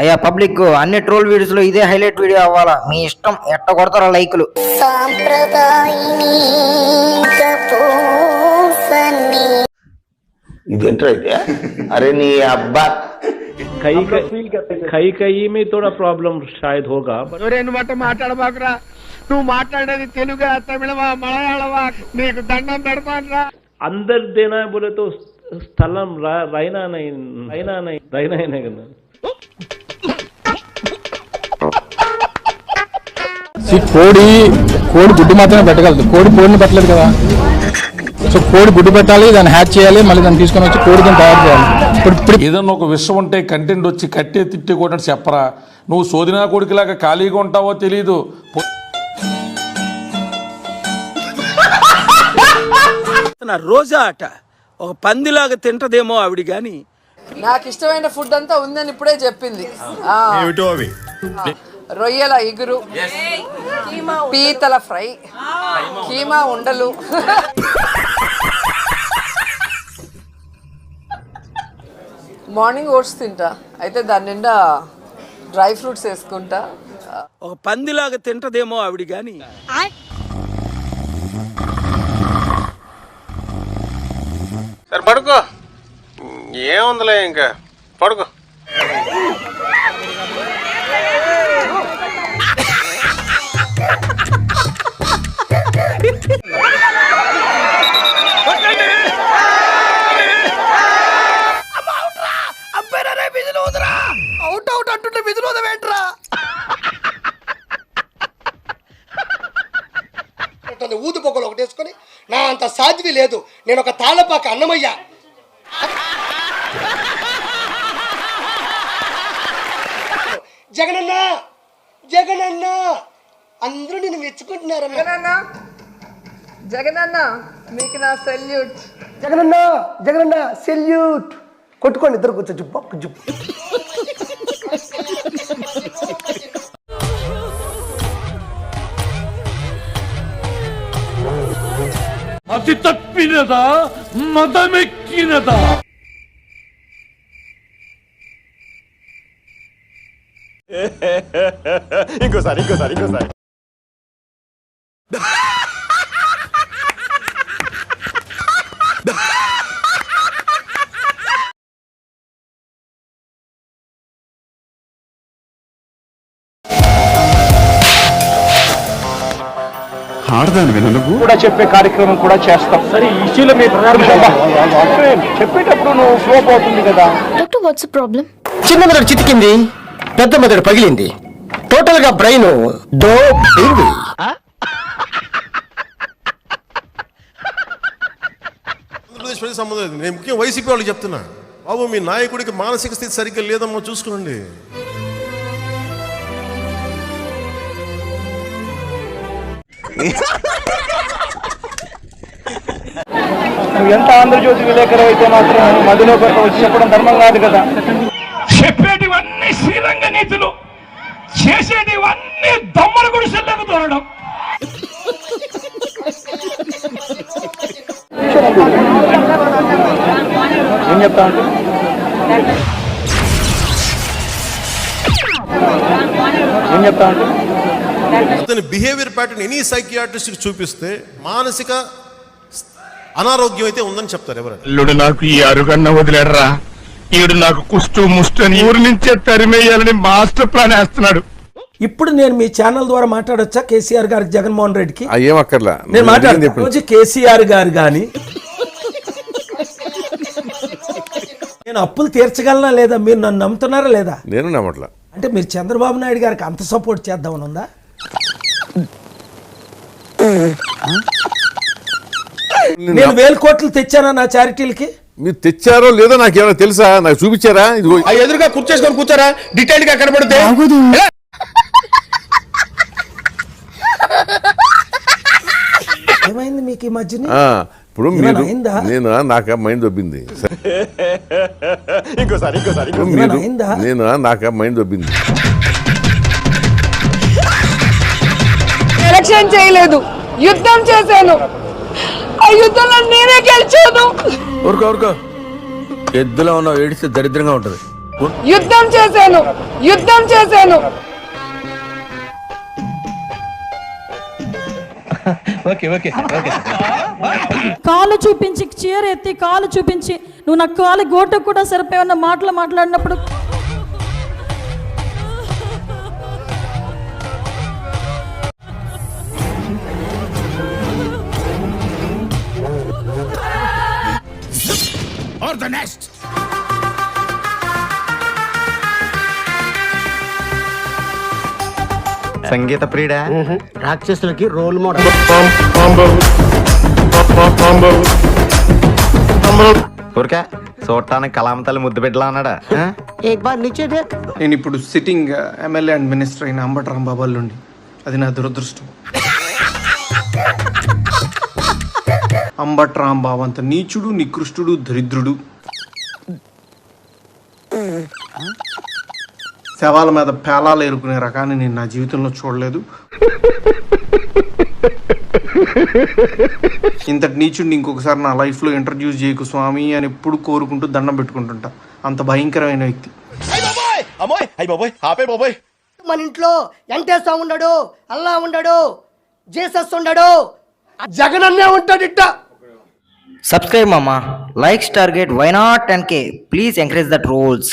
అయ్యా పబ్లిక్ అన్ని troll videos లో ఇదే హైలైట్ వీడియో అవ్వాలా, మీ ఇష్టం ఎట్ట కొడతారో లైకులు. इधर अरे नहीं अब्बा कई में थोड़ा प्रॉब्लम शायद होगा. మాట్లాడబాకురా, నువ్వు మాట్లాడేది తెలుగా తమిళమా మలయాళమా నీకు దండం పెడతానరా. अंदर देना है बोले तो स्थलम रहना नहीं करना. కోడి గుడ్డు మాత్రమే పెట్టగలదు, కోడిని పెట్టలేదు కదా. సో కోడి గుడ్డు పెట్టాలి, దాన్ని హ్యాచ్ చేయాలి, మళ్ళీ దాన్ని తీసుకొని వచ్చి కోడి దాన్ని తయారు చేయాలి. ఇప్పుడు ఏదన్నా ఒక విషయం ఉంటే కంటెంట్ వచ్చి కట్టే తిట్టే కూడా చెప్పరా. నువ్వు సోదినా కొడుకులాగా ఖాళీగా ఉంటావో తెలీదు. రోజా అట ఒక పందిలాగా తింటదేమో ఆవిడ గాని నాకు ఇష్టమైన ఫుడ్ అంతా ఉందని ఇప్పుడే చెప్పింది. రొయ్యల ఇగురు, పీతల ఫ్రై, కీమా ఉండలు, మార్నింగ్ ఓట్స్ తింటా, అయితే దాని నిండా డ్రై ఫ్రూట్స్ వేసుకుంటా. ఒక పందిలాగా తింటదేమో ఆవిడ గాని సరే పడుకో, ఏముందిలే ఇంకా పడుకో. అవుట్ అంటుంటే విధులు వదవేంట్రా. ఊదు పొగలు ఒకటి వేసుకొని నా అంత సాధ్వి లేదు, నేను ఒక తాళపాక అన్నమయ్య. జగనన్న జగనన్న అందరూ నేను మెచ్చుకుంటున్నారు. జగనన్న మీకు నా సెల్యూట్. జగనన్న జగనన్న సెల్యూట్ కొట్టుకోండి, ఇద్దరు కూర్చో జుప్పు జుప్పు. అతి తప్పినదా మదమెక్కినదా. ఇంకోసారి ఆడదాను నువ్వు కూడా చెప్పే కార్యక్రమం కూడా చేస్తాం. సరే ఈ ఇష్యూలో మీ చెప్పేటప్పుడు నువ్వు ఫ్లో అవుతుంది కదా. Doctor what's problem? చిన్న మెదడు చితికింది, పెద్ద మెదడు పగిలింది, టోటల్ గా బ్రెయిన్ దోబింది. ఆంధ్రప్రదేశ్ సంబంధం లేదు. నేను ముఖ్యంగా వైసీపీ వాళ్ళు చెప్తున్నా, బాబు మీ నాయకుడికి మానసిక స్థితి సరిగ్గా లేదమ్మా, చూసుకోండి. నువ్వు ఎంత ఆంధ్రజ్యోతి విలేకరు అయితే మాత్రం మధ్యలో వచ్చి చెప్పడం ధర్మం కాదు కదా. చెప్పేటివన్నీ శ్రీరంగ నీతులు, చేసేటివన్నీ దమ్మల గుడిసెల్లకు తోరడం. ఏం చెప్తా అంటే అతని బిహేవియర్ ప్యాటర్న్ ఎనీ సైకియాట్రిస్ట్ చూపిస్తే మానసిక అనారోగ్యం అయితే ఉందని చెప్తారు ఎవరు. అల్లుడు నాకు ఈ అరుగన్న వదిలేడరా, ఈడు నాకు కుష్టు ముష్టని ఊరి నుంచే తరిమేయాలని మాస్టర్ ప్లాన్ వేస్తున్నాడు. ఇప్పుడు నేను మీ ఛానల్ ద్వారా మాట్లాడొచ్చా కేసీఆర్ గారికి, జగన్మోహన్ రెడ్డికి? అయ్యేమక్కర్లా, నేను మాట్లాడుతున్నా కేసీఆర్ గారు గాని నేను అప్పులు తీర్చగలనా లేదా? మీరు నన్ను నమ్ముతున్నారా లేదా? నేను నమ్మట్లా. అంటే మీరు చంద్రబాబు నాయుడు గారికి అంత సపోర్ట్ చేద్దామని ఉందా? నేను 1000 కోట్లు తెచ్చానా నా చారిటీలకి? మీరు తెచ్చారో లేదో నాకేమైనా తెలుసా? నాకు చూపించారా? ఇదిగో ఎదురుగా కూర్చేసుకొని కూర్చోరా, డీటెయిల్ గా కనబడితే. ఏమైంది మీకు ఈ మధ్యన? ఇప్పుడు నేను నాకు మైండ్ దొబ్బింది. ఇంకోసారి నేను నాకు మైండ్ దొబ్బింది. ఎలక్షన్ చేయలేదు, యుద్ధం చేశాను. ఆ యుద్ధంలో నేనే గెలిచాను. ఊరుకో ఎద్దులో ఉన్న ఏడిస్తే దరిద్రంగా ఉంటది. యుద్ధం చేశాను. కాలు చూపించి చీర ఎత్తి కాలు చూపించి నువ్వు నా కాలు గోట కూడా సరిపోయన్న మాటలు మాట్లాడినప్పుడు సంగీత ప్రియుడా? రాక్షసులకి రోల్ మోడల్. ఊరికే చూడటానికి కలామతల్లి ముద్దు బిడ్డలా ఉన్నాడా? నేను ఇప్పుడు సిట్టింగ్ ఎమ్మెల్యే అండ్ మినిస్టర్ అయిన అంబటి రాంబాబు అల్లుండి. అది నా దురదృష్టం. అంబటి రాంబాబు అంత నీచుడు, నికృష్టుడు, దరిద్రుడు, శవాల మీద పేలాలు ఏరుకునే రకాన్ని నేను నా జీవితంలో చూడలేదు. ఇంతటి నీచుడిని ఇంకొకసారి నా లైఫ్లో ఇంట్రడ్యూస్ చేయకు స్వామి అని ఎప్పుడు కోరుకుంటూ దండం పెట్టుకుంటుంటా. అంత భయంకరమైన వ్యక్తి. మన ఇంట్లో వెంకటేశ్వర ఉండడు, అల్లా ఉండడు, జీసస్ ఉండడు, జగన్ అన్నే ఉంటాడు. Subscribe mama, likes target, why not 10K? Please encourage the trolls.